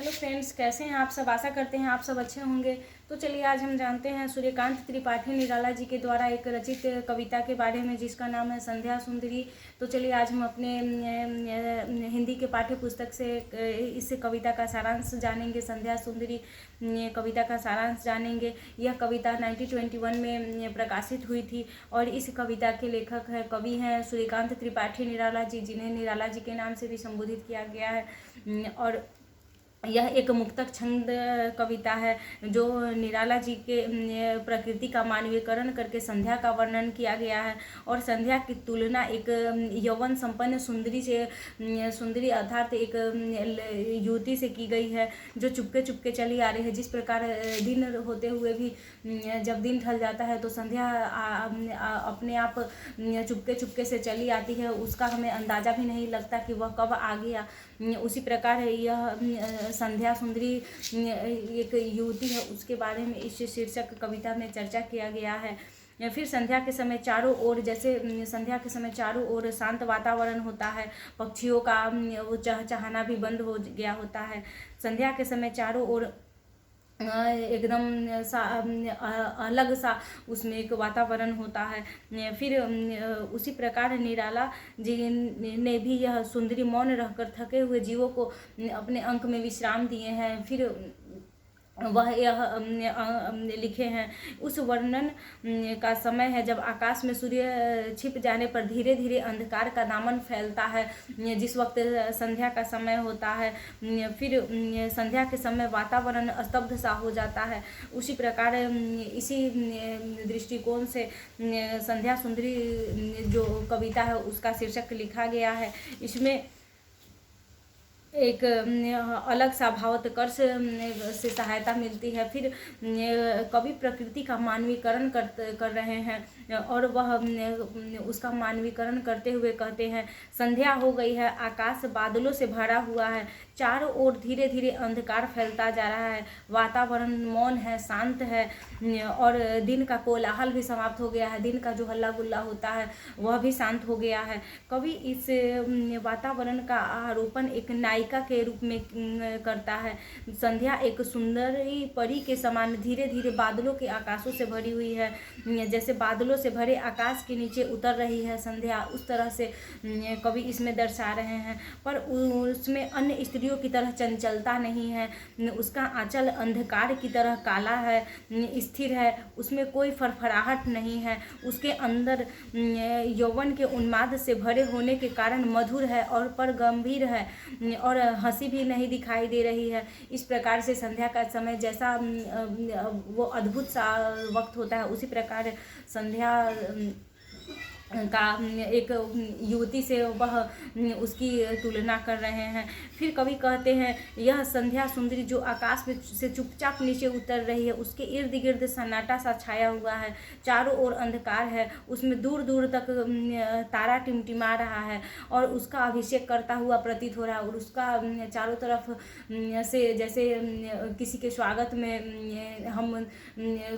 Hello friends, कैसे हैं आप सब। आशा करते हैं आप सब अच्छे होंगे। तो चलिए आज हम जानते हैं सूर्यकांत त्रिपाठी निराला जी के द्वारा एक रचित कविता के बारे में जिसका नाम है संध्या सुंदरी। तो चलिए आज हम अपने हिंदी के पाठ्य पुस्तक से इस कविता का सारांश जानेंगे। संध्या सुंदरी कविता का सारांश जानेंगे। यह कविता 1921 में प्रकाशित हुई थी और इस कविता के लेखक है कवि हैं सूर्यकांत त्रिपाठी निराला जी, जिन्हें निराला जी के नाम से भी संबोधित किया गया है। और यह एक मुक्तक छंद कविता है जो निराला जी के प्रकृति का मानवीकरण करके संध्या का वर्णन किया गया है। और संध्या की तुलना एक यौवन संपन्न सुंदरी अर्थात एक युवती से की गई है जो चुपके चुपके चली आ रही है। जिस प्रकार दिन होते हुए भी जब दिन ढल जाता है तो संध्या अपने आप चुपके चुपके से चली आती है, उसका हमें अंदाज़ा भी नहीं लगता कि वह कब आ गया। उसी प्रकार यह संध्या सुंदरी एक युवती है, उसके बारे में इस शीर्षक कविता में चर्चा किया गया है। फिर संध्या के समय चारों ओर शांत वातावरण होता है, पक्षियों का वो चहचहाना भी बंद हो गया होता है। संध्या के समय चारों ओर एकदम सा अलग सा उसमें एक वातावरण होता है। फिर उसी प्रकार निराला जी ने भी यह सुंदरी मौन रहकर थके हुए जीवों को अपने अंक में विश्राम दिए हैं। फिर वह यह लिखे हैं, उस वर्णन का समय है जब आकाश में सूर्य छिप जाने पर धीरे धीरे अंधकार का दामन फैलता है, जिस वक्त संध्या का समय होता है। फिर संध्या के समय वातावरण स्तब्ध सा हो जाता है। उसी प्रकार इसी दृष्टिकोण से संध्या सुंदरी जो कविता है उसका शीर्षक लिखा गया है। इसमें एक अलग सा भावोत्कर्ष से सहायता मिलती है। फिर कवि प्रकृति का मानवीकरण कर रहे हैं और वह उसका मानवीकरण करते हुए कहते हैं, संध्या हो गई है, आकाश बादलों से भरा हुआ है, चारों ओर धीरे धीरे अंधकार फैलता जा रहा है, वातावरण मौन है, शांत है और दिन का कोलाहल भी समाप्त हो गया है। दिन का जो हल्ला गुल्ला होता है वह भी शांत हो गया है। कवि इस वातावरण का आरोपण एक नायिका के रूप में करता है। संध्या एक सुंदरी परी के समान धीरे धीरे बादलों के आकाशों से भरी हुई है। जैसे बादलों से भरे आकाश के नीचे उतर रही है संध्या, उस तरह से कवि इसमें दर्शा रहे हैं। पर उसमें अन्य स्त्रियों की तरह चंचलता नहीं है, उसका आंचल अंधकार की तरह काला है, स्थिर है, उसमें कोई फरफराहट नहीं है। उसके अंदर यौवन के उन्माद से भरे होने के कारण मधुर है और पर गंभीर है और हंसी भी नहीं दिखाई दे रही है। इस प्रकार से संध्या का समय जैसा वो अद्भुत सा वक्त होता है, उसी प्रकार संध्या का एक युवती से वह उसकी तुलना कर रहे हैं। फिर कवि कहते हैं, यह संध्या सुंदरी जो आकाश में से चुपचाप नीचे उतर रही है, उसके इर्द गिर्द सन्नाटा सा छाया हुआ है, चारों ओर अंधकार है, उसमें दूर दूर तक तारा टिमटिमा रहा है और उसका अभिषेक करता हुआ प्रतीत हो रहा है। और उसका चारों तरफ से जैसे किसी के स्वागत में हम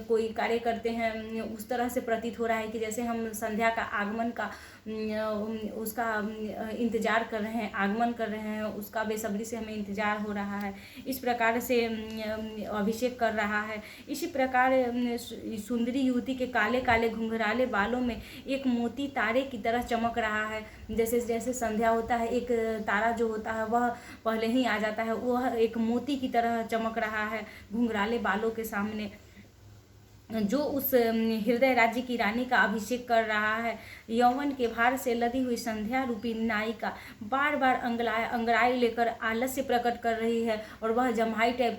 कोई कार्य करते हैं, उस तरह से प्रतीत हो रहा है कि जैसे हम संध्या का आगमन का उसका इंतज़ार कर रहे हैं, आगमन कर रहे हैं, उसका बेसब्री से हमें इंतज़ार हो रहा है। इस प्रकार से अभिषेक कर रहा है। इसी प्रकार सुंदरी युवती के काले काले घुंघराले बालों में एक मोती तारे की तरह चमक रहा है। जैसे जैसे संध्या होता है, एक तारा जो होता है वह पहले ही आ जाता है, वह एक मोती की तरह चमक रहा है घुंघराले बालों के सामने, जो उस हृदय राज्य की रानी का अभिषेक कर रहा है। यौवन के भार से लदी हुई संध्या रूपी नायिका बार बार अंगड़ाई लेकर आलस्य प्रकट कर रही है और वह जम्हाई टाइप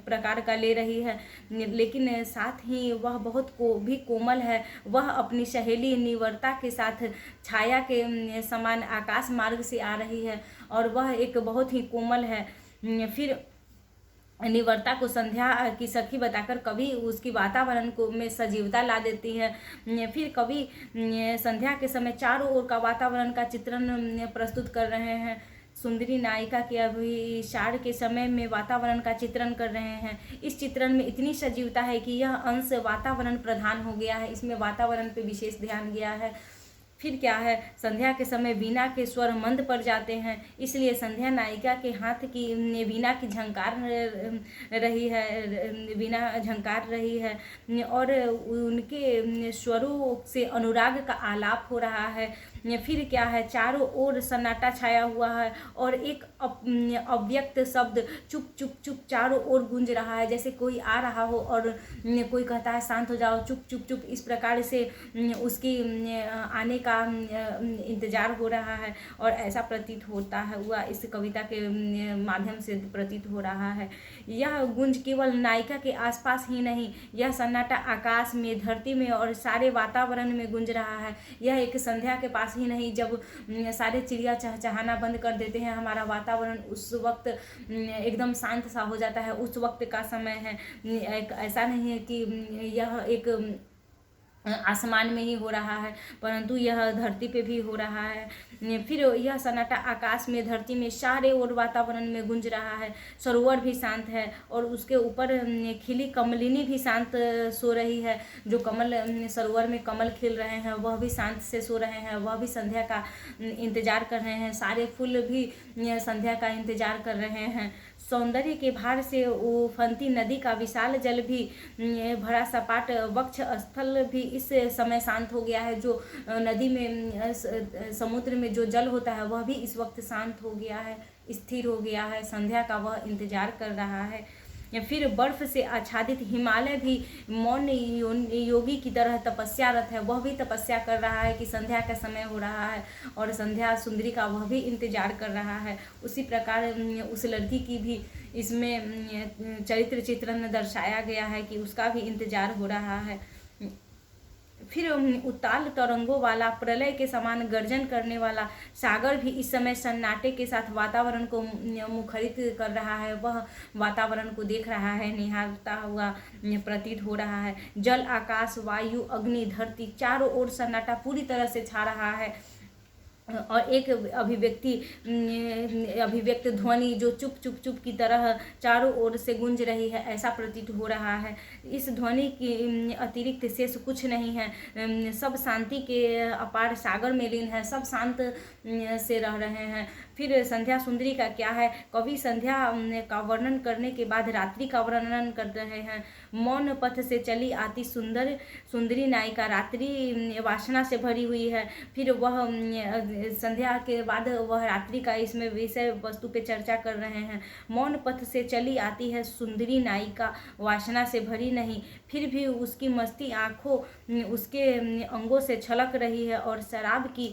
प्रकार का ले रही है, लेकिन साथ ही वह बहुत भी कोमल है। वह अपनी सहेली निवर्ता के साथ छाया के समान आकाश मार्ग से आ रही है और वह एक बहुत ही कोमल है। फिर निवर्ता को संध्या की सखी बताकर कवि उसकी वातावरण को में सजीवता ला देती है। फिर कवि संध्या के समय चारों ओर का वातावरण का चित्रण प्रस्तुत कर रहे हैं। सुंदरी नायिका के अभिसार के समय में वातावरण का चित्रण कर रहे हैं। इस चित्रण में इतनी सजीवता है कि यह अंश वातावरण प्रधान हो गया है, इसमें वातावरण पे विशेष ध्यान गया है। फिर क्या है, संध्या के समय वीणा के स्वर मंद पड़ जाते हैं, इसलिए संध्या नायिका के हाथ की वीणा की झंकार रही है, वीणा झंकार रही है और उनके स्वरों से अनुराग का आलाप हो रहा है। फिर क्या है, चारों ओर सन्नाटा छाया हुआ है और एक अव्यक्त शब्द चुप चुप चुप चारों ओर गूंज रहा है, जैसे कोई आ रहा हो और कोई कहता है शांत हो जाओ, चुप चुप चुप, इस प्रकार से उसकी आने का इंतजार हो रहा है और ऐसा प्रतीत होता है हुआ इस कविता के माध्यम से प्रतीत हो रहा है। यह गूंज केवल नायिका के आसपास ही नहीं, यह सन्नाटा आकाश में, धरती में और सारे वातावरण में गूंज रहा है। यह एक संध्या के पास ही नहीं, जब सारे चिड़िया चहचहाना बंद कर देते हैं, हमारा वातावरण उस वक्त एकदम शांत सा हो जाता है, उस वक्त का समय है। ऐसा नहीं है कि यह एक आसमान में ही हो रहा है, परंतु यह धरती पे भी हो रहा है। फिर यह सन्नाटा आकाश में, धरती में, सारे और वातावरण में गूंज रहा है। सरोवर भी शांत है और उसके ऊपर खिली कमलिनी भी शांत सो रही है। जो कमल सरोवर में कमल खिल रहे हैं वह भी शांत से सो रहे हैं, वह भी संध्या का इंतजार कर रहे हैं। सारे फूल भी संध्या का इंतजार कर रहे हैं। सौंदर्य के भार से उफनती नदी का विशाल जल भी भरा सपाट वक्ष स्थल भी इस समय शांत हो गया है। जो नदी में, समुद्र में जो जल होता है वह भी इस वक्त शांत हो गया है, स्थिर हो गया है। संध्या का वह इंतजार कर रहा है। फिर बर्फ से आच्छादित हिमालय भी मौन योगी की तरह तपस्यारत है, वह भी तपस्या कर रहा है कि संध्या का समय हो रहा है और संध्या सुंदरी का वह भी इंतजार कर रहा है। उसी प्रकार उस लड़की की भी इसमें चरित्र चित्रण दर्शाया गया है कि उसका भी इंतजार हो रहा है। फिर उताल तरंगों वाला, प्रलय के समान गर्जन करने वाला सागर भी इस समय सन्नाटे के साथ वातावरण को मुखरित कर रहा है। वह वातावरण को देख रहा है, निहारता हुआ प्रतीत हो रहा है। जल, आकाश, वायु, अग्नि, धरती, चारों ओर सन्नाटा पूरी तरह से छा रहा है और एक अभिव्यक्त ध्वनि जो चुप चुप चुप की तरह चारों ओर से गूंज रही है, ऐसा प्रतीत हो रहा है। इस ध्वनि की अतिरिक्त शेष कुछ नहीं है। सब शांति के अपार सागर में लीन है, सब शांत से रह रहे हैं। फिर संध्या सुंदरी का क्या है, कवि संध्या का वर्णन करने के बाद रात्रि का वर्णन कर रहे हैं। मौन पथ से चली आती सुंदरी नायिका रात्रि वासना से भरी हुई है। फिर वह संध्या के बाद वह रात्रि का इसमें विषय वस्तु पे चर्चा कर रहे हैं। मौन पथ से चली आती है सुंदरी नायिका, वासना से भरी नहीं, फिर भी उसकी मस्ती आंखों उसके अंगों से छलक रही है और शराब की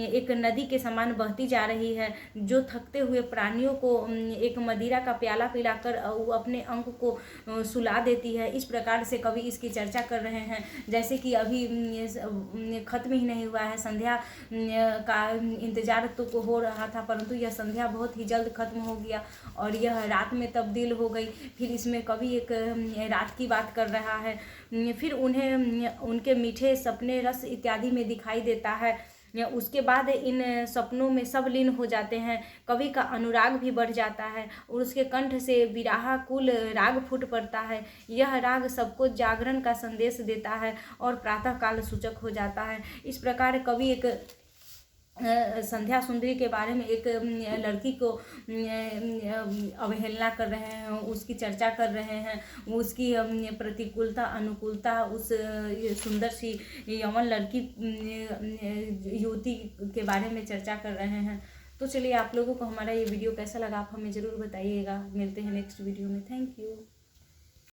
एक नदी के समान बहती जा रही है, जो थकते हुए प्राणियों को एक मदिरा का प्याला पिलाकर अपने अंग को सुला देती है। इस प्रकार से कवि इसकी चर्चा कर रहे हैं, जैसे कि अभी खत्म ही नहीं हुआ है। संध्या का इंतजार तो हो रहा था, परंतु यह संध्या बहुत ही जल्द खत्म हो गया और यह रात में तब्दील हो गई। फिर इसमें कवि एक रात की बात कर रहा है। फिर उन्हें उनके मीठे सपने रस इत्यादि में दिखाई देता है। उसके बाद इन सपनों में सब लीन हो जाते हैं। कवि का अनुराग भी बढ़ जाता है और उसके कंठ से विराहकुल राग फूट पड़ता है। यह राग सबको जागरण का संदेश देता है और प्रातःकाल सूचक हो जाता है। इस प्रकार कवि एक संध्या सुंदरी के बारे में एक लड़की को अवहेलना कर रहे हैं, उसकी चर्चा कर रहे हैं, उसकी प्रतिकूलता अनुकूलता, उस सुंदर सी यौवन लड़की युवती के बारे में चर्चा कर रहे हैं। तो चलिए, आप लोगों को हमारा ये वीडियो कैसा लगा आप हमें ज़रूर बताइएगा। मिलते हैं नेक्स्ट वीडियो में। Thank you.